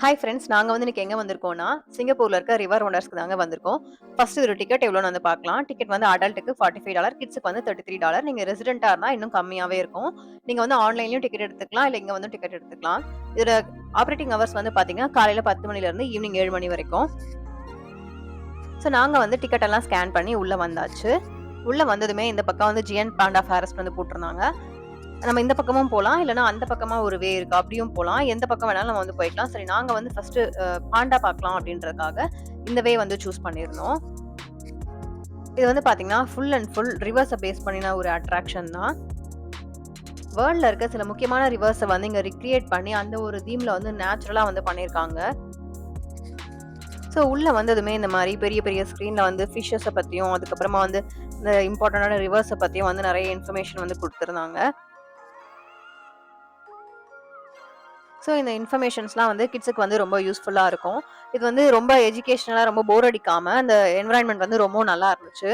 Hi friends. நாங்க வந்து இன்னைக்கு எங்க வந்திருக்கோம்னா, சிங்கப்பூர்ல இருக்க ரிவர் ஒண்டர்ஸ்க்கு தாங்க வந்திருக்கோம். ஃபர்ஸ்ட் ஒரு டிக்கெட் எவ்வளோன்னு வந்து பார்க்கலாம். டிக்கெட் வந்து அடல்ட்டுக்கு $45, கிட்ஸுக்கு வந்து $33. நீங்க ரெசிடென்ட்டா இருந்தா இன்னும் கம்மியாவே இருக்கும். நீங்க வந்து ஆன்லைன்லயும் டிக்கெட் எடுத்துக்கலாம். இல்ல இங்க வந்து டிக்கெட் எடுத்துக்கலாம். இதுல ஆப்பரேட்டிங் ஹவர்ஸ் வந்து பார்த்தீங்கன்னா, காலையில 10 மணில இருந்து ஈவினிங் 7 மணி வரைக்கும். நாங்க வந்து டிக்கெட் எல்லாம் ஸ்கேன் பண்ணி உள்ள வந்தாச்சு. உள்ள வந்ததுமே இந்த பக்கம் வந்து ஜியன்ட் பாண்டா ஃபாரஸ்ட் வந்து போட்டிருந்தாங்க. நம்ம இந்த பக்கமும் போலாம். இல்லன்னா அந்த பக்கமா ஒரு வே இருக்கு. அப்படியும் போலாம். எந்த பக்கம் வேணாலும் நம்ம வந்து போய்க்கலாம். சரி, நாங்க வந்து ஃபர்ஸ்ட்டு பாண்டா பார்க்கலாம் அப்படின்றதுக்காக இந்த வே வந்து சூஸ் பண்ணியிருந்தோம். இது வந்து பார்த்தீங்கன்னா, ஃபுல் அண்ட் ஃபுல் ரிவர்ஸ பேஸ் பண்ணின ஒரு அட்ராக்ஷன் தான். வேர்ல்ட்ல இருக்க சில முக்கியமான ரிவர்ஸ வந்து இங்க ரிக்ரியேட் பண்ணி அந்த ஒரு தீம்ல வந்து நேச்சுரலா வந்து பண்ணியிருக்காங்க. உள்ள வந்ததுமே இந்த மாரி பெரிய பெரிய ஸ்க்ரீன்ல வந்து ஃபிஷஸ பத்தியும், அதுக்கப்புறமா வந்து இந்த இம்பார்ட்டன்டான ரிவர்ஸ பத்தியும் வந்து நெறைய இன்ஃபர்மேஷன் வந்து குடுத்திருந்தாங்க. இந்த இன்ஃபர்மேஷன்ஸ்லாம் வந்து கிட்ஸுக்கு வந்து ரொம்ப யூஸ்ஃபுல்லா இருக்கும். இது வந்து ரொம்ப எஜுகேஷனலா ரொம்ப போர் அடிக்காம, அந்த என்வைரன்மென்ட் வந்து ரொம்பவும் நல்லா இருந்துச்சு.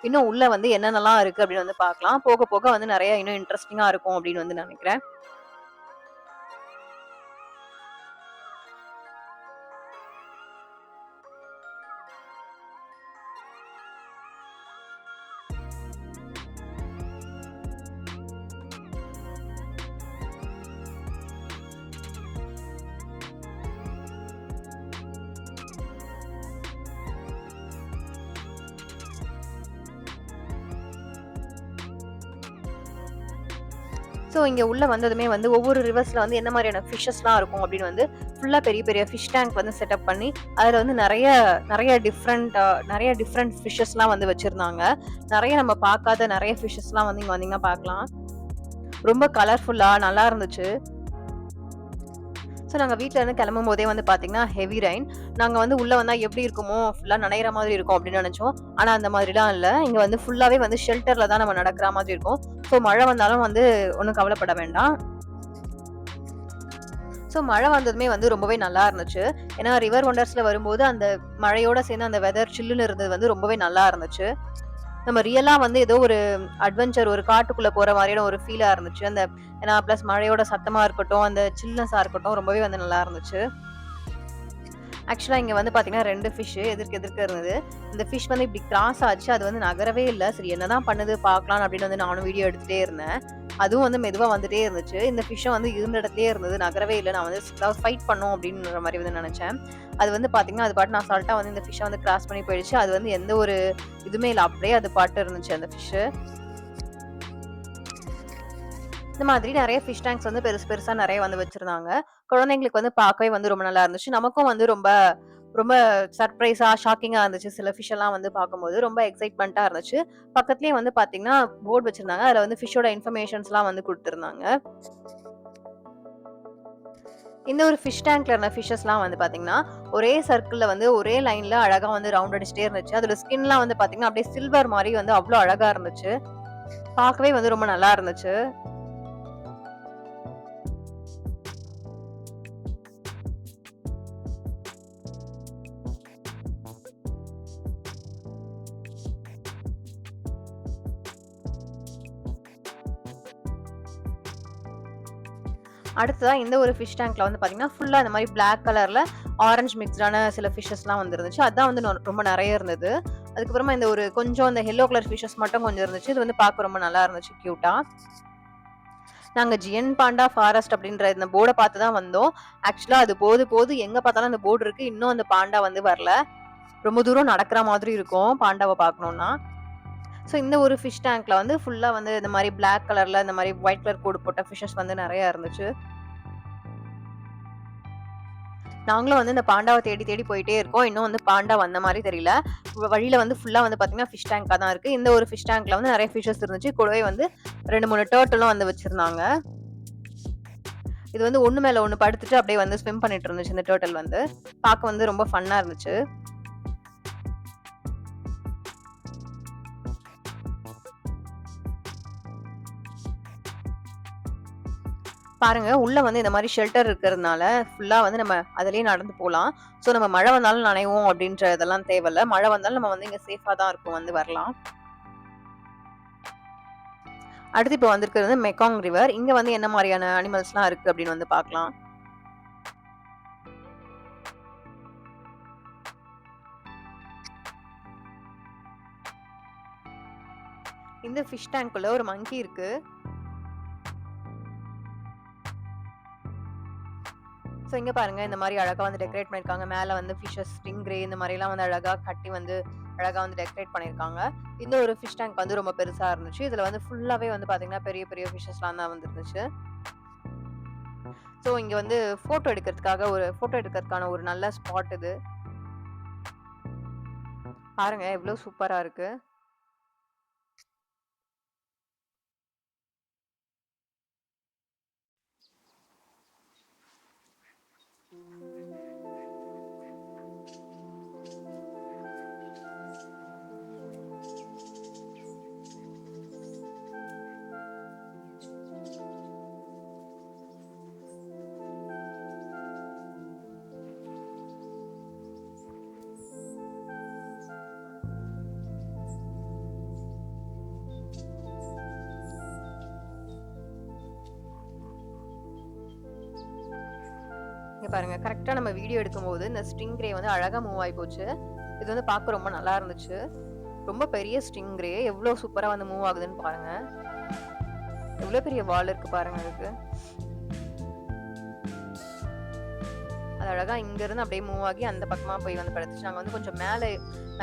இன்னும் உள்ள வந்து என்னென்னலாம் இருக்கு அப்படின்னு வந்து பார்க்கலாம். போக போக வந்து நெறைய இன்னும் இன்ட்ரஸ்டிங்கா இருக்கும் அப்படின்னு வந்து நெனைக்கிறேன். இங்க உள்ள வந்ததுமே வந்து ஒவ்வொரு ரிவர்ஸ்ல வந்து என்ன மாதிரியான ஃபிஷஸ்லாம் இருக்கும் அப்படின்னு வந்து ஃபுல்லா பெரிய பெரிய ஃபிஷ் டேங்க் வந்து செட்டப் பண்ணி அதுல வந்து நெறைய நெறைய டிஃப்ரெண்ட் ஃபிஷஸ்லாம் வந்து வச்சிருந்தாங்க. நெறைய நம்ம பார்க்காத நெறைய ஃபிஷஸ்லாம் வந்து இங்க வந்தீங்கன்னா பார்க்கலாம். ரொம்ப கலர்ஃபுல்லா நல்லா இருந்துச்சு. நாங்க வீட்ல இருந்து கிளம்பும்போதே வந்து பார்த்தீங்கன்னா, ஹெவி ரெயின். நாங்க வந்து உள்ள வந்தா எப்படி இருக்குமோ, ஃபுல்லா நனையிற மாதிரி இருக்கும் அப்படின்னு நெனச்சோம். ஆனா அந்த மாதிரிலாம் இல்ல. இங்க வந்து ஃபுல்லாவே வந்து ஷெல்டர்ல தான் நம்ம நடக்கிற மாதிரி இருக்கும். மழை வந்தாலும் வந்து ஒண்ணும் கவலைப்பட வேண்டாம். மழை வந்ததுமே வந்து ரொம்பவே நல்லா இருந்துச்சு. ஏன்னா ரிவர் ஒண்டர்ஸ்ல வரும்போது அந்த மழையோட சேர்ந்து அந்த வெதர் சில்லுன்னு இருந்தது வந்து ரொம்பவே நல்லா இருந்துச்சு. நம்ம ரியலா வந்து ஏதோ ஒரு அட்வென்ச்சர் ஒரு காட்டுக்குள்ள போற மாதிரியான ஒரு ஃபீலா இருந்துச்சு. ஏன்னா பிளஸ் மழையோட சத்தமா இருக்கட்டும், அந்த சில்னஸா இருக்கட்டும் ரொம்பவே வந்து நல்லா இருந்துச்சு. ஆக்சுவலா இங்க வந்து பார்த்தீங்கன்னா 2 ஃபிஷ் எதிர்க்க எதிர்க்க இருந்தது. இந்த ஃபிஷ் வந்து இப்படி கிராஸ் ஆச்சு. அது வந்து நகரவே இல்ல. சரி, என்னதான் பண்ணுது பார்க்கலாம் அப்படின்னு வந்து நானும் வீடியோ எடுத்துட்டே இருந்தேன். அதுவும் வந்து மெதுவா வந்துட்டே இருந்துச்சு. இந்த ஃபிஷ்ஷும் வந்து இருந்த இடத்துலயே இருந்தது. நகரவே இல்ல. நான் வந்து ஏதாவது ஃபைட் பண்ணும் அப்படின்ற மாரி வந்து நெனச்சேன். அது வந்து பார்த்தீங்கன்னா, அது பாட்டுன்னு அசால்ட்டா வந்து இந்த ஃபிஷ்ஷ வந்து கிராஸ் பண்ணி போயிடுச்சு. அது வந்து எந்த ஒரு இதுவுமே இல்ல. அப்படியே அது பாட்டு இருந்துச்சு அந்த ஃபிஷ்ஷு. இந்த மாதிரி நெறைய ஃபிஷ் டேங்க்ஸ் வந்து பெருசு பெருசா நெறைய வந்து வச்சிருந்தாங்க. குழந்தைங்களுக்கு வந்து பார்க்கவே வந்து ரொம்ப நல்லா இருந்துச்சு. நமக்கும் வந்து ரொம்ப ரொம்ப சர்ப்ரைஸா, ஷாக்கிங்கா இருந்துச்சு. சில ஃபிஷ் எல்லாம் வந்து பார்க்கும்போது ரொம்ப எக்ஸைட்மென்ட்டா இருந்துச்சு. பக்கத்துலயே வந்து பார்த்தீங்கன்னா, போர்ட் வச்சிருந்தாங்க. அதுல வந்து ஃபிஷ்ஷோட இன்ஃபர்மேஷன்ஸ்லாம் வந்து குடுத்திருந்தாங்க. இந்த ஒரு ஃபிஷ் டேங்க்ல இருந்த ஃபிஷஸ்லாம் வந்து பார்த்தீங்கன்னா, ஒரே சர்க்கிள்ல வந்து ஒரே லைன்ல அழகா வந்து ரவுண்ட் அடிச்சுட்டே இருந்துச்சு. அதோட ஸ்கின்லாம் வந்து பார்த்தீங்கன்னா, அப்படியே சில்வர் மாரி வந்து அவ்ளோ அழகா இருந்துச்சு. பார்க்கவே வந்து ரொம்ப நல்லா இருந்துச்சு. அடுத்ததா இந்த ஒரு ஃபிஷ் டேங்க்ல வந்து பார்த்தீங்கன்னா, ஃபுல்லா இந்த மாரி பிளாக் கலர்ல ஆரஞ்ச் மிக்ஸ்டான சில ஃபிஷஸ்லாம் வந்து இருந்துச்சு. அதான் வந்து ரொம்ப நெறைய இருந்தது. அதுக்கப்புறமா இந்த ஒரு கொஞ்சம் இந்த எல்லோ கலர் ஃபிஷஸ் மட்டும் கொஞ்சம் இருந்துச்சு. இது வந்து பார்க்க ரொம்ப நல்லா இருந்துச்சு, கியூட்டா. நாங்க ஜியன் பாண்டா ஃபாரஸ்ட் அப்படின்ற இந்த போர்ட பார்த்து தான் வந்தோம். ஆக்சுவலா அது போது எங்க பார்த்தாலும் அந்த போர்டு இருக்கு. இன்னும் அந்த பாண்டா வந்து வரல. ரொம்ப தூரம் நடக்கிற மாதிரி இருக்கும் பாண்டாவ பார்க்கணும்னா. இந்த ஒரு ஃபிஷ் டேங்க்ல வந்து ஃபுல்லா வந்து இந்த மாரி பிளாக் கலர்ல இந்த மாரி ஒயிட் கலர் கோடு போட்ட ஃபிஷஸ் வந்து நெறைய இருந்துச்சு. நாங்களும் வந்து இந்த பாண்டாவ தேடி தேடி போயிட்டே இருக்கோம். இன்னும் வந்து பாண்டா வந்த மாரி தெரியல. வழியில வந்து ஃபுல்லா வந்து பார்த்தீங்கன்னா, ஃபிஷ் டேங்க்கா தான் இருக்கு. இந்த ஒரு ஃபிஷ் டேங்க்ல வந்து நெறைய ஃபிஷஸ் இருந்துச்சு. கூடவே வந்து 2, 3 டர்ட்டிலும் வந்து வச்சிருந்தாங்க. இது வந்து ஒண்ணு மேல ஒண்ணு படுத்துட்டு அப்படியே வந்து ஸ்விம் பண்ணிட்டு இருந்துச்சு இந்த டர்ட்டில் வந்து. பார்க்க வந்து ரொம்ப ஃபன்னா இருந்துச்சு. பாருங்க, உள்ள வந்து இந்த மாரி ஷெல்டர் இருக்கிறதுனால, ஃபுல்லா வந்து நம்ம அதிலேயே நடந்து போலாம். நம்ம மழை வந்தாலும் நனைவோம் அப்படின்ற இதெல்லாம் தேவையில்ல. மழை வந்தாலும் நம்ம வந்து இங்க சேஃபா தான் இருக்கும், வந்து வரலாம். அடுத்து இப்போ வந்திருக்கிறது மெக்காங் ரிவர். இங்க வந்து என்ன மாரியான அனிமல்ஸ்லாம் இருக்கு அப்படின்னு வந்து பார்க்கலாம். இந்த ஃபிஷ் டேங்க்குள்ள ஒரு மங்கி இருக்கு. ஸோ இங்க பாருங்க இந்த மாரி அழகா வந்து டெக்கரேட் பண்ணியிருக்காங்க. மேல வந்து ஃபிஷஸ், ஸ்டிங்ரே இந்த மாரிலாம் வந்து அழகா கட்டி வந்து அழகா வந்து டெக்கரேட் பண்ணியிருக்காங்க. இந்த ஒரு ஃபிஷ் டேங்க் வந்து ரொம்ப பெருசா இருந்துச்சு. இதுல வந்து ஃபுல்லாவே வந்து பாத்தீங்கன்னா பெரிய பெரிய ஃபிஷஸ்லாம் தான் வந்து இருந்துச்சு. ஸோ இங்க வந்து ஃபோட்டோ எடுக்கிறதுக்கான ஒரு நல்ல ஸ்பாட் இது. பாருங்க எவ்ளோ சூப்பரா இருக்கு. இங்க பாருங்க கரெக்ட்டா நம்ம வீடியோ எடுக்கும்போது இந்த ஸ்டிங்ரே வந்து அழகா மூவ் ஆயி போச்சு. இது வந்து பார்க்க ரொம்ப நல்லா இருந்துச்சு. ரொம்ப பெரிய ஸ்டிங்ரே எவ்ளோ சூப்பரா வந்து மூவ் ஆகுதுன்னு பாருங்க. எவ்ளோ பெரிய வால் இருக்கு பாருங்க அதுக்கு. அது அழகா இங்க இருந்து அப்படியே மூவ் ஆகி அந்த பக்கமா போய் வந்து படுத்துச்சு. நாங்க வந்து கொஞ்சம்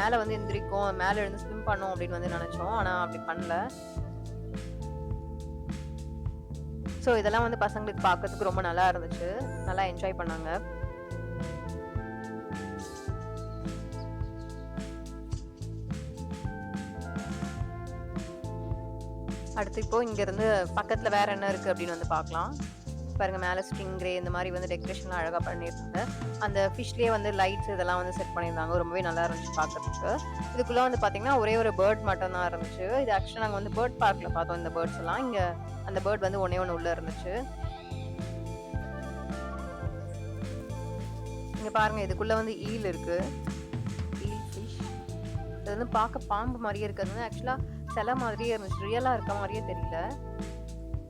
மேல வந்து எந்திரிக்கும், மேல எழுந்து ஸ்விம் பண்ணும் அப்படின்னு வந்து நெனச்சோம். ஆனா அப்படி பண்ணல. ஸோ இதெல்லாம் வந்து பசங்களுக்கு பார்க்கறதுக்கு ரொம்ப நல்லா இருந்துச்சு. நல்லா என்ஜாய் பண்ணாங்க. அடுத்து இப்போ இங்க இருந்து பக்கத்துல வேற என்ன இருக்கு அப்படின்னு வந்து பார்க்கலாம். பாருங்க மேல ஸ்டிங்ரே இந்த மாதிரி வந்து டெக்கரேஷன்லாம் அழகா பண்ணியிருந்தாங்க. அந்த ஃபிஷ்லயே வந்து லைட்ஸ் இதெல்லாம் வந்து செட் பண்ணியிருந்தாங்க. ரொம்பவே நல்லா இருந்துச்சு பார்க்கறதுக்கு. இதுக்குள்ள வந்து பார்த்தீங்கன்னா ஒரே ஒரு பேர்ட் மட்டும் தான் இருந்துச்சு. இது ஆக்சுவலா நாங்க வந்து பேர்ட் பார்க்ல பார்த்தோம் இந்த பேர்ட்ஸ் எல்லாம். இங்க அந்த பேர்ட் வந்து ஒண்ணே ஒண்ணு உள்ள இருந்துச்சு. இங்க பாருங்க இதுக்குள்ள வந்து ஈல் இருக்கு. Eel fish. இது வந்து பார்க்க பாம்பு மாதிரியே இருக்கு. அது வந்து ஆக்சுவலா சிலை மாதிரியே இருந்துச்சு. ரியலா இருக்க மாதிரியே தெரியல.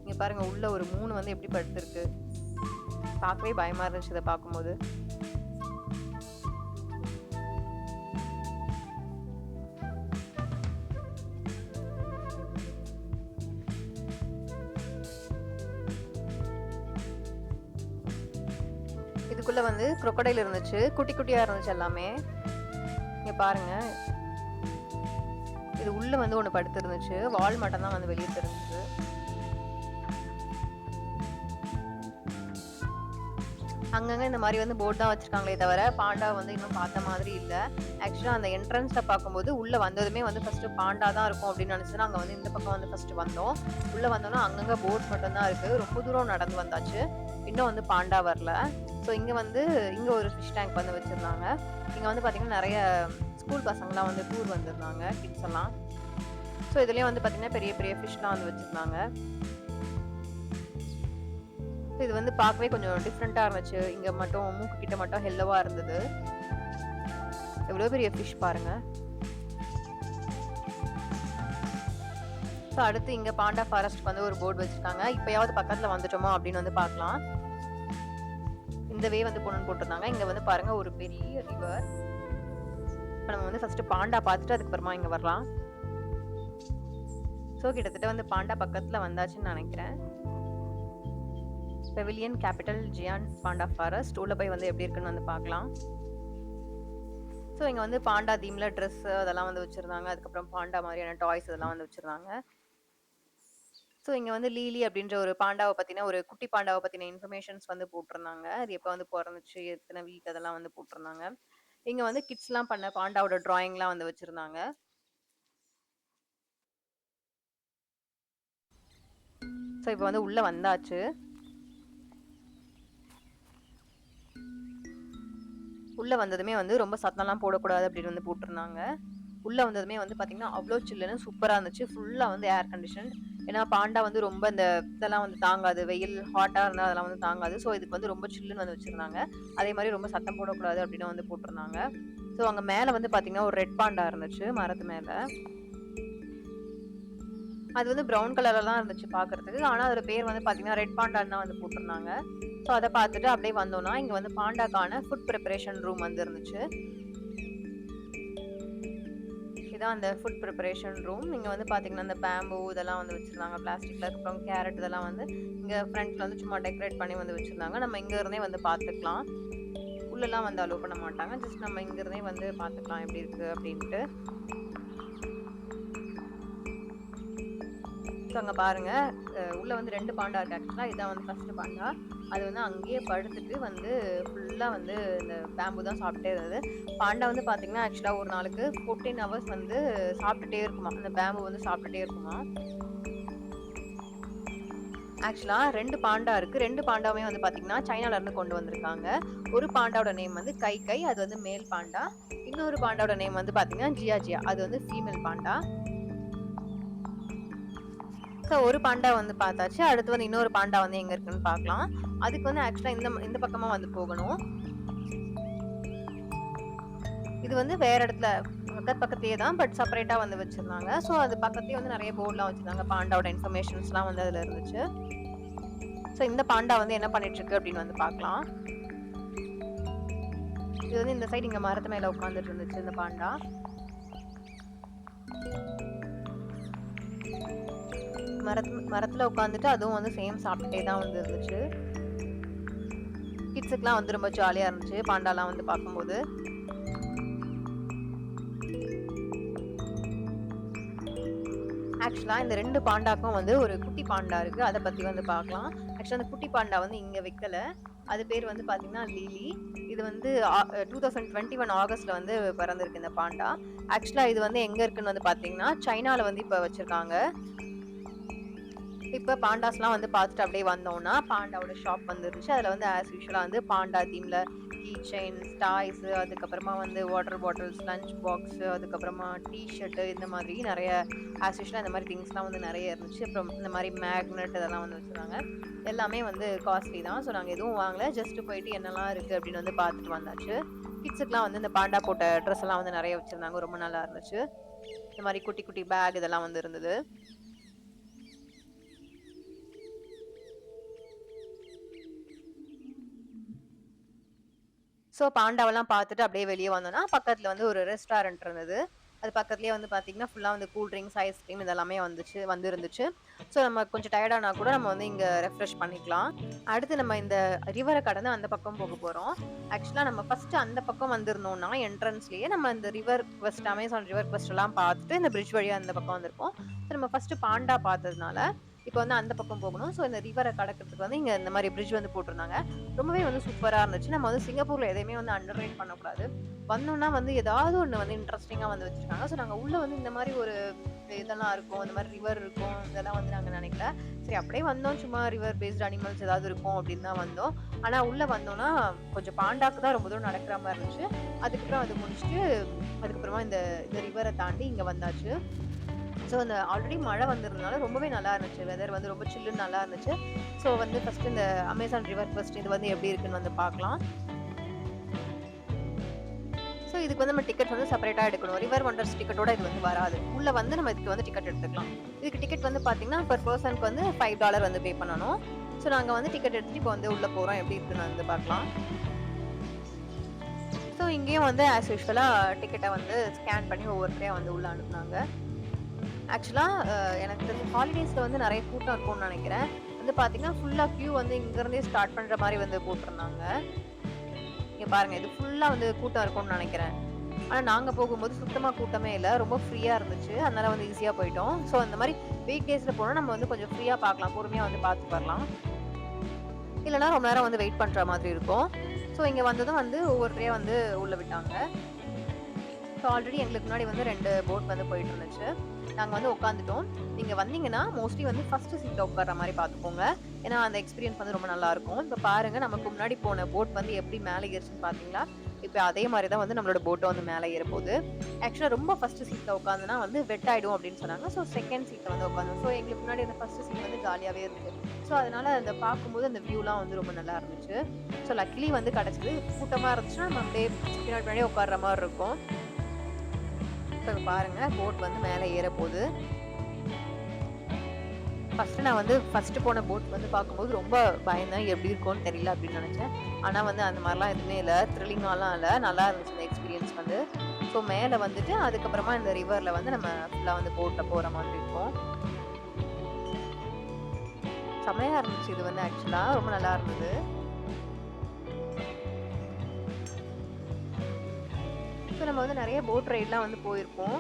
இங்க பாருங்க உள்ள ஒரு 3 வந்து எப்படி படுத்திருக்கு. பார்க்கவே பயமா இருந்துச்சு இதை பார்க்கும்போது. இதுக்குள்ள வந்து crocodile இருந்துச்சு. குட்டி குட்டியா இருந்துச்சு எல்லாமே. இங்க பாருங்க. இது உள்ள வந்து ஒண்ணு படுத்து இருந்துச்சு. வால் மட்டும் தான் வந்து வெளியே தெரிஞ்சுது. அங்கங்க இந்த மாதிரி வந்து போர்ட் தான் வச்சிருக்காங்களே தவிர பாண்டா வந்து இன்னும் பார்த்த மாதிரி இல்ல. ஆக்சுவலா அந்த என்ட்ரன்ஸ்ல பார்க்கும்போது உள்ள வந்ததுமே வந்து ஃபர்ஸ்ட் பாண்டா தான் இருக்கும் அப்படின்னு நினைச்சு நாங்க வந்து இந்த பக்கம் வந்து ஃபர்ஸ்ட் வந்தோம். உள்ள வந்தோம்னா அங்கங்க போர்ட் மட்டும் தான் இருக்கு. ரொம்ப தூரம் நடந்து வந்தாச்சு. இன்னும் வந்து பாண்டா வரல. ஸோ இங்க ஒரு ஃபிஷ் டேங்க் வந்து வச்சிருந்தாங்க. இங்க வந்து பாத்தீங்கன்னா நிறைய ஸ்கூல் பசங்கலாம் வந்து டூர் வந்திருந்தாங்க, கிட்ஸ் எல்லாம். ஸோ இதுலயும் வந்து பாத்தீங்கன்னா பெரிய பெரிய ஃபிஷ்லாம் வந்து வச்சிருந்தாங்க. இது வந்து பார்க்கவே கொஞ்சம் டிஃப்ரெண்டா இருந்துச்சு. இங்க மட்டும் மூக்கு கிட்ட மட்டும் ஹெல்லோவா இருந்தது. எவ்வளவு பெரிய ஃபிஷ் பாருங்க. ஸோ அடுத்து இங்க பாண்டா ஃபாரஸ்ட்க்கு வந்து ஒரு போர்டு வச்சிருக்காங்க. இப்பயாவது பக்கத்துல வந்துட்டோமா அப்படின்னு வந்து பார்க்கலாம். இந்த வே வந்து போகணும்னு போட்டிருந்தாங்க. இங்க வந்து பாருங்க ஒரு பெரிய ரிவர். இப்போ நம்ம வந்து ஃபர்ஸ்ட் பாண்டா பார்த்துட்டு அதுக்கப்புறமா இங்க வரலாம். ஸோ கிட்டத்தட்ட வந்து பாண்டா பக்கத்துல வந்தாச்சுன்னு நினைக்கிறேன். Pavilion capital Ziyan Panda forest உள்ள போய் வந்து எப்படி இருக்குன்னு வந்து பார்க்கலாம். ஸோ இங்க வந்து பாண்டா தீம்ல ட்ரெஸ் அதெல்லாம் வந்து வச்சிருந்தாங்க. அதுக்கப்புறம் பாண்டா மாதிரியான டாய்ஸ் இதெல்லாம் வந்து வச்சிருந்தாங்க. ஸோ இங்க வந்து லீலி அப்படின்ற ஒரு பாண்டாவை பத்தின ஒரு குட்டி பாண்டாவை பத்தின இன்ஃபர்மேஷன்ஸ் வந்து போட்டிருந்தாங்க. அது எப்போ வந்து பிறந்துச்சு, எத்தனை வீக் அதெல்லாம் வந்து போட்டிருந்தாங்க. இங்க வந்து கிட்ஸ்லாம் பண்ண பாண்டாவோட டிராயிங்லாம் வந்து வச்சிருந்தாங்க. ஸோ இப்போ வந்து உள்ள வந்தாச்சு. உள்ள வந்ததுமே வந்து ரொம்ப சத்தம்லாம் போடக்கூடாது அப்படின்னு வந்து போட்டிருந்தாங்க. உள்ள வந்ததுமே வந்து பாத்தீங்கன்னா அவ்வளோ சில்லுன்னு சூப்பரா இருந்துச்சு. ஃபுல்லா வந்து ஏர் கண்டிஷன். ஏன்னா பாண்டா வந்து ரொம்ப இந்த இதெல்லாம் வந்து தாங்காது. வெயில் ஹாட்டா இருந்தா அதெல்லாம் வந்து தாங்காது. ஸோ இதுக்கு வந்து ரொம்ப சில்லுன்னு வந்து வச்சிருந்தாங்க. அதே மாதிரி ரொம்ப சத்தம் போடக்கூடாது அப்படின்னு வந்து போட்டிருந்தாங்க. ஸோ அங்க மேல வந்து பாத்தீங்கன்னா ஒரு ரெட் பாண்டா இருந்துச்சு மரத்து மேல. அது வந்து ப்ரௌன் கலர்ல தான் இருந்துச்சு பாக்குறதுக்கு. ஆனா அதோட பேர் வந்து பாத்தீங்கன்னா ரெட் பாண்டான்னு தான் வந்து போட்டிருந்தாங்க. ஸோ அதை பார்த்துட்டு அப்படியே வந்தோம்னா இங்க வந்து பாண்டாக்கான ஃபுட் ப்ரிப்பரேஷன் ரூம் வந்து இருந்துச்சு. இத இதான் அந்த ஃபுட் ப்ரிப்பரேஷன் ரூம். இங்க வந்து பார்த்தீங்கன்னா, அந்த பேம்பூ இதெல்லாம் வந்து வச்சிருந்தாங்க பிளாஸ்டிக்ல. அதுக்கப்புறம் கேரட் இதெல்லாம் வந்து இங்க ஃப்ரண்ட்ல வந்து சும்மா டெக்கரேட் பண்ணி வந்து வச்சிருந்தாங்க. நம்ம இங்க இருந்தே வந்து பார்த்துக்கலாம். உள்ளலாம் வந்து அலோவ் பண்ண மாட்டாங்க. ஜஸ்ட் நம்ம இங்க இருந்தே வந்து பார்த்துக்கலாம் எப்படி இருக்கு அப்படின்ட்டு. ஸோ அங்க பாருங்க, உள்ள வந்து 2 பாண்டா இருக்கு ஆக்சுவலா. இதான் வந்து ஃபர்ஸ்ட் பாண்டா. அது வந்து அங்கேயே படுத்துட்டு வந்து ஃபுல்லா வந்து இந்த பேம்பு தான் சாப்பிட்டே இருந்தது. பாண்டா வந்து பார்த்தீங்கன்னா, ஆக்சுவலா ஒரு நாளுக்கு 14 ஹவர்ஸ் வந்து சாப்பிட்டுட்டே இருக்குமாம். அந்த பேம்பு வந்து சாப்பிட்டுட்டே இருக்குமா. ஆக்சுவலா 2 பாண்டா இருக்கு. 2 பாண்டாவுமே வந்து பார்த்தீங்கன்னா, சைனால இருந்து கொண்டு வந்திருக்காங்க. ஒரு பாண்டாவோட நேம் வந்து கை கை. அது வந்து மேல் பாண்டா. இன்னொரு பாண்டாவோட நேம் வந்து பார்த்தீங்கன்னா, ஜியா ஜியா. அது வந்து ஃபீமேல் பாண்டா. ஸோ ஒரு பாண்டா வந்து பார்த்தாச்சு. அடுத்து வந்து இன்னொரு பாண்டா வந்து எங்க இருக்குன்னு பார்க்கலாம். அதுக்கு வந்து ஆக்சுவலா இந்த பக்கமா வந்து போகணும். இது வந்து வேற இடத்துல பக்கத்திலேயே தான். பட் செப்பரேட்டா வந்து வச்சிருந்தாங்க. ஸோ அது பக்கத்துலயே வந்து நெறைய போர்ட்லாம் வச்சிருந்தாங்க. பாண்டாவோட இன்ஃபர்மேஷன்ஸ்லாம் வந்து அதுல இருந்துச்சு. ஸோ இந்த பாண்டா வந்து என்ன பண்ணிட்டு இருக்கு அப்படின்னு வந்து பார்க்கலாம். இது வந்து இந்த சைடு இங்க மரத்து மேல உட்கார்ந்துட்டு இருந்துச்சு இந்த பாண்டா. மரத்துல உட்காந்துட்டு அதுவும் வந்து சேம் சாப்பிட்டே தான் வந்து இருந்துச்சு. கிட்ஸுக்குலாம் வந்து ரொம்ப ஜாலியா இருந்துச்சு பாண்டாலாம் வந்து பார்க்கும்போது. ஆக்சுவலா இந்த 2 பாண்டாக்கும் வந்து ஒரு குட்டி பாண்டா இருக்கு. அத பத்தி வந்து பார்க்கலாம். ஆக்சுவலா அந்த குட்டி பாண்டா வந்து இங்க வைக்கல. அது பேர் வந்து பாத்தீங்கன்னா லிலி. இது வந்து 2021 ஆகஸ்ட்ல வந்து பிறந்திருக்கு இந்த பாண்டா. ஆக்சுவலா இது வந்து எங்க இருக்குன்னு வந்து பாத்தீங்கன்னா, சைனால வந்து இப்ப வச்சிருக்காங்க. இப்ப பாண்டாஸ்லாம் வந்து பார்த்துட்டு அப்படியே வந்தோம்னா, பாண்டாவோட ஷாப் வந்து இருந்துச்சு. அதுல வந்து ஆஸ் யூசுவலா வந்து பாண்டா தீம்ல கீ செயின்ஸ், டாய்ஸ், அதுக்கப்புறமா வந்து வாட்டர் பாட்டில்ஸ், லஞ்ச் பாக்ஸ், அதுக்கப்புறமா டீ ஷர்ட் இந்த மாதிரி நிறைய ஆஸ் யூசுவலா இந்த மாதிரி திங்ஸ்லாம் வந்து நிறைய இருந்துச்சு. அப்புறம் இந்த மாதிரி மேக்னெட் இதெல்லாம் வந்து வச்சிருந்தாங்க. எல்லாமே வந்து காஸ்ட்லி தான். ஸோ நாங்கள் எதுவும் வாங்கல. ஜஸ்ட் போயிட்டு என்னெல்லாம் இருக்கு அப்படின்னு வந்து பார்த்துட்டு வந்தாச்சு. கிட்ஸுக்குலாம் வந்து இந்த பாண்டா போட்ட ட்ரெஸ் எல்லாம் வந்து நிறைய வச்சிருந்தாங்க. ரொம்ப நல்லா இருந்துச்சு. இந்த மாதிரி குட்டி குட்டி பேக் இதெல்லாம் வந்து இருந்தது. ஸோ பாண்டாவெல்லாம் பார்த்துட்டு அப்படியே வெளியே வந்தோம்னா, பக்கத்துல வந்து ஒரு ரெஸ்டாரண்ட் இருந்தது. அது பக்கத்துலயே வந்து பார்த்தீங்கன்னா, ஃபுல்லா வந்து கூல் ட்ரிங்க்ஸ், ஐஸ்கிரீம் இதெல்லாமே இருந்துச்சு. ஸோ நம்ம கொஞ்சம் டயர்ட் ஆனா கூட நம்ம வந்து இங்க ரெஃப்ரெஷ் பண்ணிக்கலாம். அடுத்து நம்ம இந்த ரிவர கடந்து அந்த பக்கம் போக போறோம். ஆக்சுவலா நம்ம ஃபர்ஸ்ட் அந்த பக்கம் வந்திருந்தோம்னா, என்ட்ரன்ஸ்லயே நம்ம இந்த river quest, Amazon river quest எல்லாம் பார்த்துட்டு இந்த பிரிட்ஜ் வழியா அந்த பக்கம் வந்திருக்கோம். ஸோ நம்ம ஃபர்ஸ்ட் பாண்டா பார்த்ததுனால, இப்போ வந்து அந்த பக்கம் போகணும். ஸோ இந்த ரிவரை கடக்கிறதுக்கு வந்து இங்க இந்த மாதிரி பிரிட்ஜ் வந்து போட்டிருந்தாங்க. ரொம்பவே வந்து சூப்பரா இருந்துச்சு. நம்ம வந்து சிங்கப்பூர்ல எதையுமே வந்து அண்டர் ரேட் பண்ணக்கூடாது. வந்தோம்னா வந்து ஏதாவது ஒண்ணு வந்து இன்ட்ரெஸ்டிங்கா வந்து வச்சிருக்காங்க. ஸோ நாங்க உள்ள வந்து இந்த மாதிரி ஒரு இதெல்லாம் இருக்கும், இந்த மாதிரி ரிவர் இருக்கும், இதெல்லாம் வந்து நாங்க நினைக்கல. சரி அப்படியே வந்தோம், சும்மா ரிவர் பேஸ்ட் அனிமல்ஸ் ஏதாவது இருக்கும் அப்படின்னு தான் வந்தோம். ஆனா உள்ள வந்தோம்னா கொஞ்சம் பாண்டாக்கு தான் ரொம்ப தூரம் நடக்கிற மாதிரி இருந்துச்சு. அதுக்கப்புறம் அது முடிச்சுட்டு அதுக்கப்புறமா இந்த இந்த ரிவரை தாண்டி இங்க வந்தாச்சு. ஸோ அந்த ஆல்ரெடி மழை வந்திருந்தனால ரொம்பவே நல்லா இருந்துச்சு. வெதர் வந்து ரொம்ப சில்லுன்னு நல்லா இருந்துச்சு. ஸோ வந்து ஃபர்ஸ்ட் இந்த அமேசான் ரிவர் குவெஸ்ட் இது வந்து எப்படி இருக்குன்னு வந்து பார்க்கலாம். ஸோ இதுக்கு வந்து நம்ம டிக்கெட் வந்து செப்பரேட்டா எடுக்கணும். ரிவர் வண்டர்ஸ் டிக்கெட்டோட இது வந்து வராது. உள்ள வந்து நம்ம இதுக்கு வந்து டிக்கெட் எடுத்துக்கலாம். இதுக்கு டிக்கெட் வந்து பார்த்தீங்கன்னா பர் பர்சனுக்கு வந்து $5 வந்து பே பண்ணணும். ஸோ நாங்க வந்து டிக்கெட் எடுத்துட்டு இப்போ வந்து உள்ள போறோம். எப்படி இருக்குன்னு வந்து பார்க்கலாம். ஸோ இங்கேயும் வந்து ஆஸ் யூஸ்வலா டிக்கெட்டை வந்து ஸ்கேன் பண்ணி ஒவ்வொருத்தரையா வந்து உள்ள அனுப்புனாங்க. ஆக்சுவலா எனக்கு தெரிஞ்ச ஹாலிடேஸ்ல வந்து நிறைய கூட்டம் இருக்கும்னு நினைக்கிறேன். வந்து பாத்தீங்கன்னா ஃபுல்லா கியூ வந்து இங்க இருந்தே ஸ்டார்ட் பண்ற மாதிரி வந்து போட்டிருந்தாங்க. இங்க பாருங்க, இது ஃபுல்லா வந்து கூட்டம் இருக்கும்னு நினைக்கிறேன். ஆனா நாங்க போகும்போது சுத்தமா கூட்டமே இல்ல. ரொம்ப ஃப்ரீயா இருந்துச்சு. அதனால வந்து ஈஸியா போயிட்டோம். ஸோ அந்த மாதிரி வீக் டேஸ்ல போனா நம்ம வந்து கொஞ்சம் ஃப்ரீயா பார்க்கலாம், பொறுமையா வந்து பார்த்துட்டு வரலாம். இல்லைன்னா ரொம்ப நேரம் வந்து வெயிட் பண்ற மாதிரி இருக்கும். ஸோ இங்க வந்ததும் வந்து ஒவ்வொருத்தரையா வந்து உள்ள விட்டாங்க. ஸோ ஆல்ரெடி எங்களுக்கு முன்னாடி வந்து 2 போட் வந்து போயிட்டு இருந்துச்சு. நாங்கள் வந்து உட்காந்துட்டோம். நீங்கள் வந்தீங்கன்னா மோஸ்ட்லி வந்து ஃபர்ஸ்ட் சீட்டில் உட்கார்ற மாதிரி பார்த்துக்கோங்க. ஏன்னா அந்த எக்ஸ்பீரியன்ஸ் வந்து ரொம்ப நல்லா இருக்கும். இப்போ பாருங்க, நமக்கு முன்னாடி போன போட் வந்து எப்படி மேலே ஏறிச்சுன்னு பார்த்தீங்களா? இப்போ அதே மாதிரி தான் வந்து நம்மளோட போட்டை வந்து மேலே ஏற போகுது. ஆக்சுவலாக ரொம்ப ஃபர்ஸ்ட் சீட்டில் உட்காந்துனா வந்து வெட் ஆகிடும் அப்படின்னு சொன்னாங்க. ஸோ செகண்ட் சீட்டில் வந்து உட்காந்தோம். ஸோ எங்களுக்கு முன்னாடி அந்த ஃபர்ஸ்ட் சீட் வந்து ஜாலியாகவே இருந்துச்சு. ஸோ அதனால அந்த பார்க்கும்போது அந்த வியூலாம் வந்து ரொம்ப நல்லா இருந்துச்சு. ஸோ லக்கிலி வந்து கிடச்சிது. கூட்டமாக இருந்துச்சுன்னா நம்ம அப்படியே பின்னாடியே உட்கார்ற மாதிரி இருக்கும். இப்போ பாருங்க, போட் வந்து மேலே ஏற போகுது. நான் வந்து ஃபர்ஸ்ட் போன போட் வந்து பார்க்கும்போது ரொம்ப பயந்தேன், எப்படி இருக்கும்னு தெரியல அப்படின்னு நினைச்சேன். ஆனால் வந்து அந்த மாதிரிலாம் எதுவுமே இல்லை, த்ரில்லிங்காலாம் இல்லை, நல்லா இருந்துச்சு இந்த எக்ஸ்பீரியன்ஸ் வந்து. ஸோ மேல வந்துட்டு அதுக்கப்புறமா இந்த ரிவர்ல வந்து நம்ம ஃபுல்லா வந்து போட்ல போற மாதிரி இருக்கும். செமையா இருந்துச்சு இது வந்து ஆக்சுவலா. ரொம்ப நல்லா இருந்தது. ஸோ நம்ம வந்து நெறைய போட் ரைட்லாம் வந்து போயிருப்போம்.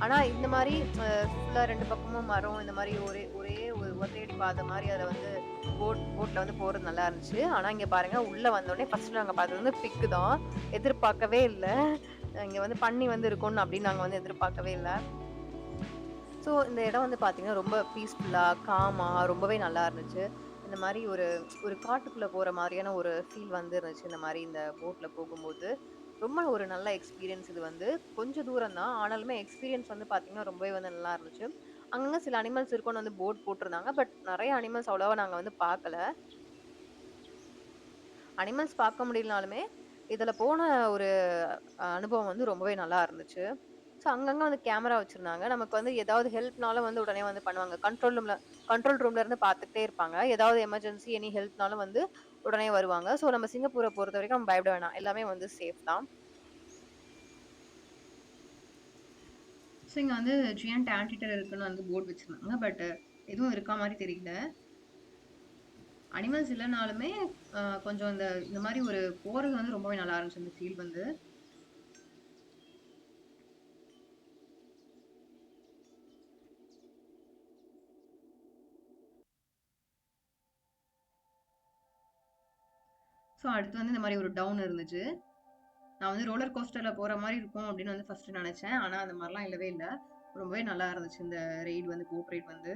ஆனா இந்த மாரி ஃபுல்லா 2 பக்கமும் மரம் இந்த மாரி ஒரே ஒரே ஒரு ஒத்தையடி பாதை மாரி அதுல வந்து போட்ல வந்து போறது நல்லா இருந்துச்சு. ஆனா இங்க பாருங்க உள்ள வந்தோனே ஃபர்ஸ்ட் நாங்க பார்த்தது வந்து பிக் தான். எதிர்பார்க்கவே இல்ல. இங்க வந்து பன்னி வந்து இருக்கும்னு அப்படின்னு நாங்க வந்து எதிர்பார்க்கவே இல்ல. ஸோ இந்த இடம் வந்து பார்த்தீங்கன்னா, ரொம்ப பீஸ்ஃபுல்லா, காமா ரொம்பவே நல்லா இருந்துச்சு. இந்த மாரி ஒரு ஒரு காட்டுக்குள்ள போற மாரியான ஒரு ஃபீல் வந்து இருந்துச்சு. இந்த மாரி இந்த போட்ல போகும்போது. ரொம்ப ஒரு நல்ல எக்ஸ்பீரியன்ஸ் இது வந்து. கொஞ்சம் தூரம் தான். ஆனாலுமே எக்ஸ்பீரியன்ஸ் வந்து பார்த்தீங்கன்னா, ரொம்பவே வந்து நல்லா இருந்துச்சு. அங்கங்க சில அனிமல்ஸ் இருக்கும்னு வந்து போர்ட் போட்டிருந்தாங்க. பட் நெறைய அனிமல்ஸ் அவ்வளவா நாங்க வந்து பார்க்கல. அனிமல்ஸ் பார்க்க முடியலனாலுமே, இதுல போன ஒரு அனுபவம் வந்து ரொம்பவே நல்லா இருந்துச்சு. ஸோ அங்கங்க வந்து கேமரா வச்சிருந்தாங்க. நமக்கு வந்து ஏதாவது ஹெல்ப்னாலும் வந்து உடனே வந்து பண்ணுவாங்க. கண்ட்ரோல் ரூம்ல இருந்து பார்த்துக்கிட்டே இருப்பாங்க. ஏதாவது எமர்ஜென்சி எனி ஹெல்ப்னாலும் வந்து உடனே வருவாங்க. ஸோ நம்ம சிங்கப்பூர பொறுத்தவரைக்கும் பயப்பட வேணாம். எல்லாமே வந்து சேஃப் தான். ஸோ இங்க வந்து ஜியன்ட் ஆம்பிடர் இருக்குன்னு வந்து போர்ட் வச்சிருந்தாங்க. பட் எதுவும் இருக்கா மாரி தெரியல. அனிமல்ஸ் இல்லனாலுமே கொஞ்சம் இந்த இந்த மாரி ஒரு போறது வந்து ரொம்பவே நல்லா இருந்துச்சு அந்த ஃபீல் வந்து. ஸோ அடுத்து வந்து இந்த மாரி ஒரு டவுன் இருந்துச்சு. நான் வந்து ரோலர் கோஸ்டர்ல போற மாரி இருக்கும் அப்படின்னு வந்து ஃபர்ஸ்ட் நெனச்சேன். ஆனா அந்த மாரிலாம் இல்லவே இல்ல. ரொம்பவே நல்லா இருந்துச்சு இந்த ரைட் வந்து போட் ரைட் வந்து.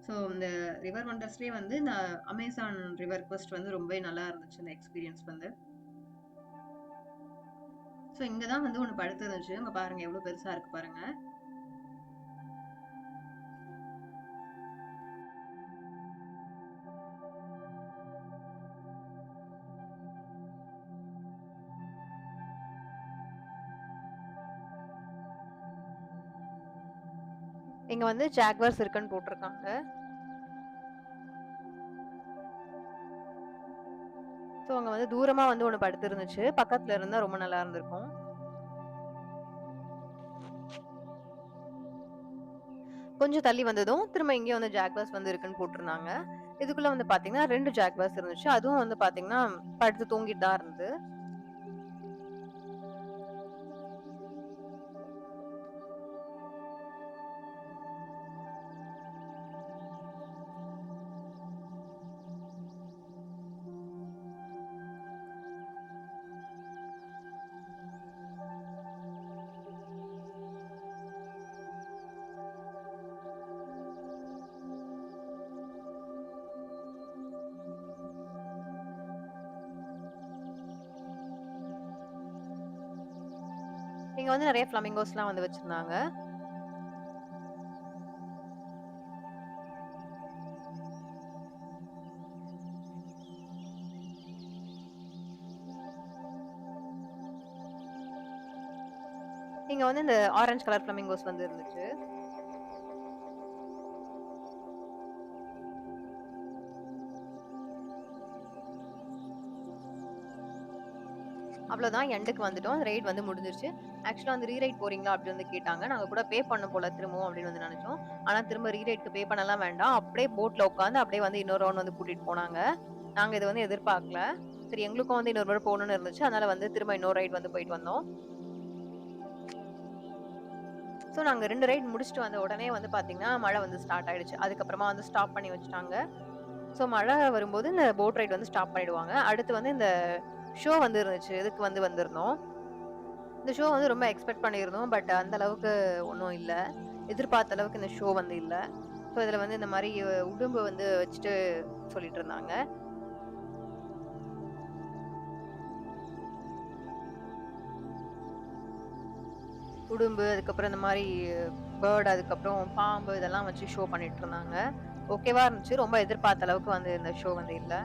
ஸோ இந்த ரிவர் வண்டர்ஸ்லயே வந்து இந்த அமேசான் ரிவர் கொஸ்ட் வந்து ரொம்பவே நல்லா இருந்துச்சு இந்த எக்ஸ்பீரியன்ஸ் வந்து. ஸோ இங்க தான் வந்து ஒண்ணு படுத்து இருந்துச்சு. அங்க பாருங்க எவ்வளவு பெருசா இருக்கு பாருங்க. இங்க வந்து ஜாக்வார்ஸ் இருக்குன்னு போட்டிருக்காங்க. ஸோ அங்க வந்து தூரமா வந்து ஒண்ணு படுத்து இருந்துச்சு. பக்கத்துல இருந்தா ரொம்ப நல்லா இருந்திருக்கும். கொஞ்சம் தள்ளி வந்ததும் திரும்ப இங்கேயும் வந்து ஜாக்வார்ஸ் வந்து இருக்குன்னு போட்டிருந்தாங்க. இதுக்குள்ள வந்து பாத்தீங்கன்னா 2 ஜாக்வார்ஸ் இருந்துச்சு. அதுவும் வந்து பாத்தீங்கன்னா படுத்து தூங்கிட்டு தான் இருந்தது. இங்க வந்து நெறைய ஃப்ளமிங்கோஸ்லாம் வந்து வச்சிருந்தாங்க. இங்க வந்து இந்த ஆரஞ்சு கலர் ஃப்ளமிங்கோஸ் வந்து இருந்துச்சு. அவ்வளோதான் எண்டுக்கு வந்துட்டோம். ரைட் வந்து முடிஞ்சிருச்சு. ஆக்சுவலா வந்து ரீரைட் போறீங்களா? அப்டி வந்து கேட்டாங்க. நாங்க கூட பே பண்ணணும் போல திரும்பவும் அப்டின்னு வந்து நெனச்சோம். ஆனா திரும்ப ரீரைட்க்கு பே பண்ணலாம் வேண்டாம். அப்டியே போட்ல உட்காந்து அப்டியே வந்து இன்னொரு ரவுண்ட் வந்து கூட்டிட்டு போனாங்க. நாங்க இத வந்து எதிர்பார்க்கல. சரி எங்களுக்கும் வந்து இன்னொரு முறை போணும்னு இருந்துச்சு. அதனால வந்து திரும்ப இன்னொரு ரைட் வந்து போயிட்டு வந்தோம். ஸோ நாங்க 2 ரைட் முடிச்சுட்டு வந்த உடனே வந்து பார்த்தீங்கன்னா, மழை வந்து ஸ்டார்ட் ஆயிடுச்சு. அதுக்கப்புறமா வந்து ஸ்டாப் பண்ணி வச்சுட்டாங்க. ஸோ மழை வரும்போது இந்த போட் ரைட் வந்து ஸ்டாப் பண்ணிடுவாங்க. அடுத்து வந்து இந்த ஷோ வந்து இருந்துச்சு. இதுக்கு வந்து வந்திருந்தோம். இந்த ஷோ வந்து ரொம்ப எக்ஸ்பெக்ட் பண்ணியிருந்தோம். பட் அந்த அளவுக்கு ஒண்ணும் இல்ல. எதிர்பார்த்த அளவுக்கு இந்த ஷோ வந்து இல்ல. ஸோ இதுல வந்து இந்த மாரி உடும்பு வந்து வச்சுட்டு சொல்லிட்டு இருந்தாங்க. உடும்பு, அதுக்கப்புறம் இந்த மாரி பேர்ட், அதுக்கப்புறம் பாம்பு இதெல்லாம் வச்சு ஷோ பண்ணிட்டு இருந்தாங்க. ஓகேவா இருந்துச்சு. ரொம்ப எதிர்பார்த்த அளவுக்கு வந்து இந்த ஷோ வந்து இல்ல.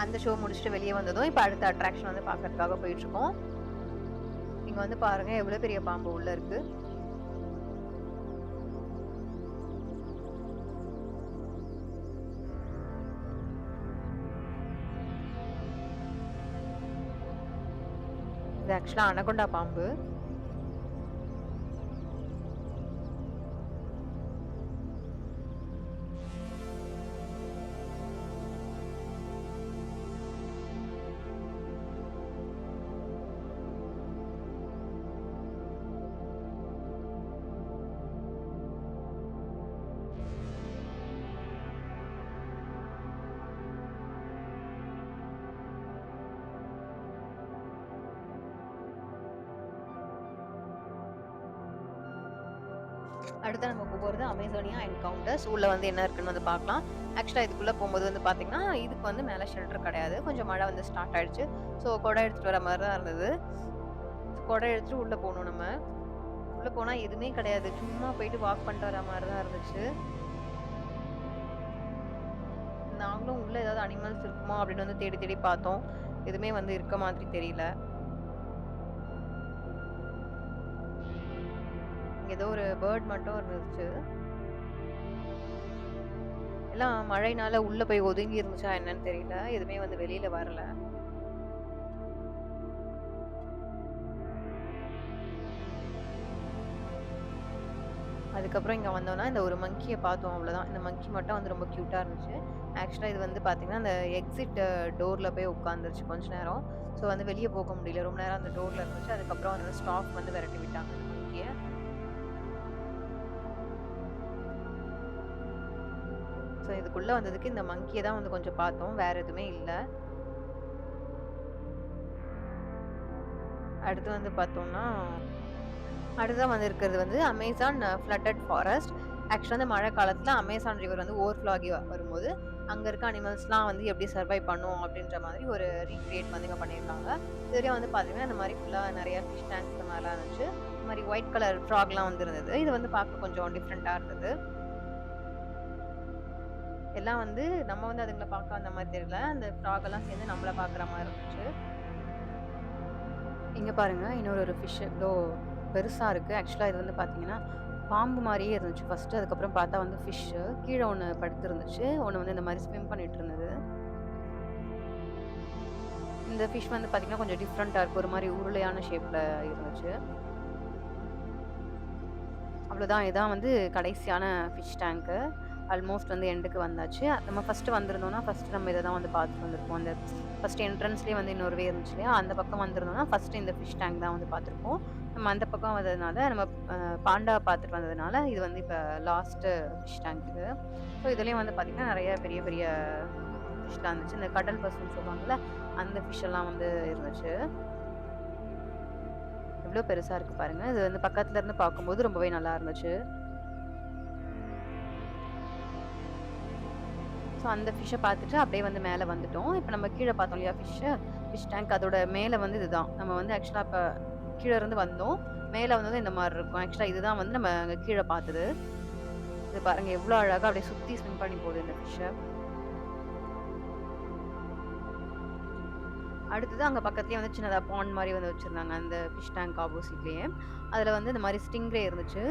அந்த ஷோ முடிச்சுட்டு வெளிய வந்ததும், இப்ப அடுத்த அட்ராக்ஷன் வந்து பார்க்கறதுக்காக போயிட்டுருக்கோம். இங்க வந்து பாருங்க எவ்வளோ பெரிய பாம்பு உள்ள இருக்கு. இது ஆக்சுவலா அனகொண்டா பாம்பு. அடுத்து நம்ம போறது அமேசானியா என்கவுண்டர்ஸ். உள்ள வந்து என்ன இருக்குன்னு வந்து பார்க்கலாம். ஆக்சுவலா இதுக்குள்ள போம்போது வந்து பார்த்தீங்கன்னா, இதுக்கு வந்து மேல ஷெல்டர் கிடையாது. கொஞ்சம் மழை வந்து ஸ்டார்ட் ஆயிடுச்சு. ஸோ குடை எடுத்துட்டு வர மாரி தான் இருந்தது. குடை எடுத்துட்டு உள்ள போணும் நம்ம. உள்ள போனா எதுவுமே கிடையாது. சும்மா போயிட்டு வாக் பண்ணிட்டு வர மாரி தான் இருந்துச்சு. நாங்களும் உள்ள ஏதாவது அனிமல்ஸ் இருக்குமா அப்படின்னு வந்து தேடி தேடி பார்த்தோம். எதுவுமே வந்து இருக்க மாதிரி தெரியல. இங்க ஏதோ ஒரு பேர்ட் மட்டும் இருந்துச்சு. எல்லாம் மழைனால உள்ள போய் ஒதுங்கி இருந்துச்சா என்னன்னு தெரியல. எதுவுமே வந்து வெளியில வரல. அதுக்கப்புறம் இங்க வந்தோம்னா, இந்த ஒரு மங்கிய பார்த்தோம் அவ்வளோதான். இந்த மங்கி மட்டும் வந்து ரொம்ப கியூட்டா இருந்துச்சு. ஆக்சுவலா இது வந்து பார்த்தீங்கன்னா, அந்த எக்ஸிட் டோர்ல போய் உட்காந்துருச்சு கொஞ்ச நேரம். ஸோ வந்து வெளிய போக முடியல. ரொம்ப நேரம் அந்த டோர்ல இருந்துச்சு. அதுக்கப்புறம் அந்த ஸ்டாஃப் வந்து விரட்டி விட்டாங்க அந்த மங்கிய. ஸோ இதுக்குள்ள வந்ததுக்கு இந்த மங்கிய தான் வந்து கொஞ்சம் பார்த்தோம். வேற எதுவுமே இல்ல. அடுத்து வந்து பார்த்தோம்னா, அடுத்ததா வந்து இருக்கிறது வந்து அமேசான் ஃப்ளட்டட் ஃபாரஸ்ட். ஆக்சுவலா இந்த மழை காலத்துல அமேசான் ரிவர் வந்து ஓவர்ஃப்ளோ ஆகி வரும்போது, அங்க இருக்க அனிமல்ஸ்லாம் வந்து எப்படி சர்வைவ் பண்ணும் அப்படின்ற மாதிரி ஒரு ரீக்ரியேட் வந்து இங்க பண்ணியிருக்காங்க. இதுலயும் வந்து பார்த்தீங்கன்னா, இந்த மாரி ஃபுல்லா நெறைய ஃபிஷ் டேங்க்ஸ் இந்த மாரிலாம் இருந்துச்சு. இந்த மாரி ஒயிட் கலர் ஃப்ராக்லாம் வந்து இருந்தது. இது வந்து பார்க்க கொஞ்சம் டிஃப்ரெண்ட்டா இருந்தது. எல்லாம் வந்து நம்ம வந்து அதுங்கள பார்க்க அந்த மாரி தெரியல. அந்த ஃப்ராக் எல்லாம் சேர்ந்து நம்மள பார்க்குற மாரி இருந்துச்சு. இங்க பாருங்க. இன்னொரு ஒரு ஃபிஷ் எவ்ளோ பெருசா இருக்கு. ஆக்சுவலா இது வந்து பார்த்தீங்கன்னா, பாம்பு மாரியே இருந்துச்சு ஃபர்ஸ்ட்டு. அதுக்கப்புறம் பார்த்தா வந்து ஃபிஷ்ஷு. கீழ ஒண்ணு படுத்திருந்துச்சு. ஒண்ணு வந்து இந்த மாரி ஸ்விம் பண்ணிட்டு இருந்தது. இந்த ஃபிஷ் வந்து பார்த்தீங்கன்னா, கொஞ்சம் டிஃப்ரெண்ட்டா இருக்கு. ஒரு மாரி உருளையான ஷேப்ல இருந்துச்சு. அவ்வளோதான். இதான் வந்து கடைசியான ஃபிஷ் டேங்க்கு. ஆல்மோஸ்ட் வந்து எண்டுக்கு வந்தாச்சு. நம்ம ஃபர்ஸ்ட்டு வந்திருந்தோம்னா, ஃபர்ஸ்ட்டு நம்ம இத தான் வந்து பார்த்துட்டு வந்திருப்போம். அந்த ஃபர்ஸ்ட் என்ட்ரன்ஸ்லயே வந்து இன்னொரு வே இருந்துச்சு இல்லையா? அந்த பக்கம் வந்திருந்தோம்னா, ஃபர்ஸ்ட்டு இந்த ஃபிஷ் டேங்க் தான் வந்து பார்த்துருப்போம். நம்ம அந்த பக்கம் வந்ததுனால, நம்ம பாண்டா பார்த்துட்டு வந்ததுனால, இது வந்து இப்ப லாஸ்ட்டு ஃபிஷ் டேங்க் இது. ஸோ இதுலயும் வந்து பார்த்தீங்கன்னா, நெறைய பெரிய பெரிய ஃபிஷ்லாம் இருந்துச்சு. இந்த கடல் பசுன்னு சொல்லுவாங்கல்ல, அந்த ஃபிஷ் எல்லாம் வந்து இருந்துச்சு. எவ்ளோ பெருசா இருக்கு பாருங்க. இது வந்து பக்கத்துல இருந்து பார்க்கும்போது ரொம்பவே நல்லா இருந்துச்சு. ஸோ அந்த ஃபிஷ்ஷ பார்த்துட்டு அப்படியே வந்து மேல வந்துட்டோம். இப்ப நம்ம கீழ பார்த்தோம் இல்லையா ஃபிஷ் டேங்க் அதோட மேல வந்து இதுதான். நம்ம வந்து ஆக்சுவலா இப்ப கீழ இருந்து வந்தோம். மேல வந்ததும் இந்த மாரி இருக்கும். ஆக்சுவலா இதுதான் வந்து நம்ம அங்க கீழ பார்த்தது. இது பாருங்க எவ்ளோ அழகா அப்படியே சுத்தி ஸ்விம் பண்ணி போகுது இந்த ஃபிஷ்ஷ. அடுத்தது அங்க பக்கத்துலயே வந்து சின்னதா பாண்ட் மாரி வந்து வச்சிருந்தாங்க. அந்த ஃபிஷ் டேங்க் ஆப்போசிட்லயே. அதுல வந்து இந்த மாரி ஸ்டிங்ரே இருந்துச்சு.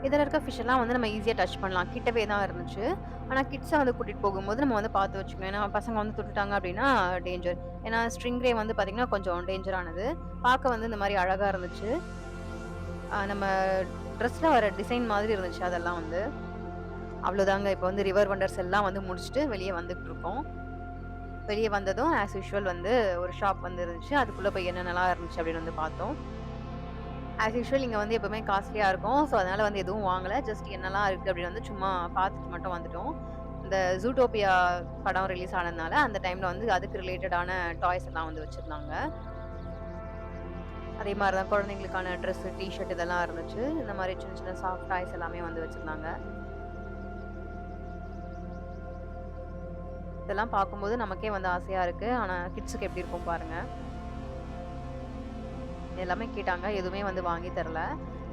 இதுல இருக்க ஃபிஷ் எல்லாம் வந்து நம்ம ஈஸியா டச் பண்ணலாம். கிட்டவே தான் இருந்துச்சு. ஆனா கிட்ஸ வந்து கூட்டிட்டு போகும்போது நம்ம வந்து பார்த்து வச்சுக்கணும். ஏன்னா பசங்க வந்து தொட்டுட்டாங்க அப்டின்னா டேஞ்சர். ஏன்னா ஸ்ட்ரிங் ரே வந்து பார்த்தீங்கன்னா, கொஞ்சம் டேஞ்சரானது. பார்க்க வந்து இந்த மாரி அழகா இருந்துச்சு. நம்ம ட்ரெஸ்ல வர டிசைன் மாதிரி இருந்துச்சு அதெல்லாம் வந்து. அவ்வளோதாங்க. இப்ப வந்து ரிவர் வண்டர்ஸ் எல்லாம் வந்து முடிச்சுட்டு வெளிய வந்துட்டு இருக்கோம். வெளிய வந்ததும் ஆஸ் யூசுவல் வந்து ஒரு ஷாப் வந்து இருந்துச்சு. அதுக்குள்ள போய் என்னென்னலாம் இருந்துச்சு அப்டின்னு வந்து பார்த்தோம். ஆஸ் யூசுவல் இங்க வந்து எப்பவுமே காஸ்ட்லியா இருக்கும். ஸோ, அதனால வந்து எதுவும் வாங்கல. ஜஸ்ட் என்னலாம் இருக்கு அப்படின்னு வந்து சும்மா பார்த்துட்டு மட்டும் வந்துட்டோம். இந்த ஜூட்டோபியா படம் ரிலீஸ் ஆனதுனால, அந்த டைம்ல வந்து அதுக்கு ரிலேட்டடான டாய்ஸ் எல்லாம் வந்து வச்சிருந்தாங்க. அதே மாரி தான் குழந்தைங்களுக்கான ட்ரெஸ், டீ ஷர்ட் இதெல்லாம் இருந்துச்சு. இந்த மாரி சின்ன சின்ன சாஃப்ட் டாய்ஸ் எல்லாமே வந்து வச்சிருந்தாங்க. இதெல்லாம் பார்க்கும்போது நமக்கே வந்து ஆசையா இருக்கு. ஆனா கிட்ஸுக்கு எப்படி இருக்கும் பாருங்க. எல்லாமே கேட்டாங்க. எதுவுமே வந்து வாங்கி தரல.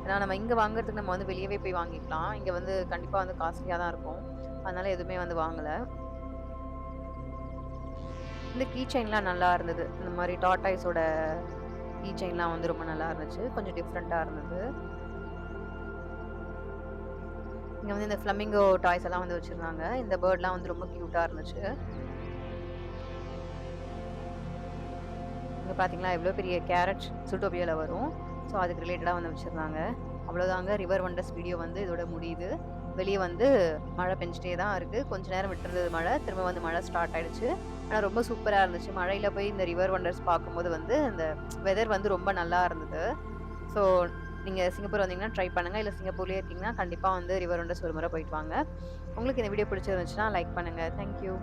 ஏன்னா நம்ம இங்க வாங்குறதுக்கு நம்ம வந்து வெளியவே போய் வாங்கிக்கலாம். இங்க வந்து கண்டிப்பா வந்து காஸ்ட்லியா தான் இருக்கும். அதனால எதுவுமே வந்து வாங்கல. இந்த கீ செயின்லாம் நல்லா இருந்தது. இந்த மாரி டார்டாய்ஸோட கீ செயின்லாம் வந்து ரொம்ப நல்லா இருந்துச்சு. கொஞ்சம் டிஃப்ரெண்ட்டா இருந்தது. இங்க வந்து இந்த ஃப்ளமிங்கோ டாய்ஸ் எல்லாம் வந்து வச்சிருந்தாங்க. இந்த பேர்ட்லாம் வந்து ரொம்ப கியூட்டா இருந்துச்சு. இங்க பார்த்தீங்களா, எவ்ளோ பெரிய கேரட் ஜூட்டோபியால வரும். ஸோ அதுக்கு ரிலேட்டடா வந்து வச்சிருந்தாங்க. அவ்வளோதாங்க ரிவர் ஒண்டர்ஸ் வீடியோ வந்து இதோட முடியுது. வெளிய வந்து மழை பெஞ்சுட்டே தான் இருக்கு. கொஞ்ச நேரம் விட்டுருந்தது மழை. திரும்ப வந்து மழை ஸ்டார்ட் ஆயிடுச்சு. ஆனா ரொம்ப சூப்பரா இருந்துச்சு. மழையில போய் இந்த ரிவர் ஒண்டர்ஸ் பார்க்கும்போது வந்து அந்த வெதர் வந்து ரொம்ப நல்லா இருந்தது. ஸோ நீங்க சிங்கப்பூர் வந்தீங்கன்னா ட்ரை பண்ணுங்க. இல்ல சிங்கப்பூர்லயே இருக்கீங்கன்னா, கண்டிப்பா வந்து ரிவர் ஒண்டர்ஸ் ஒரு முறை போயிட்டு வாங்க. உங்களுக்கு இந்த வீடியோ பிடிச்சிருந்துச்சுன்னா லைக் பண்ணுங்க. Thank you.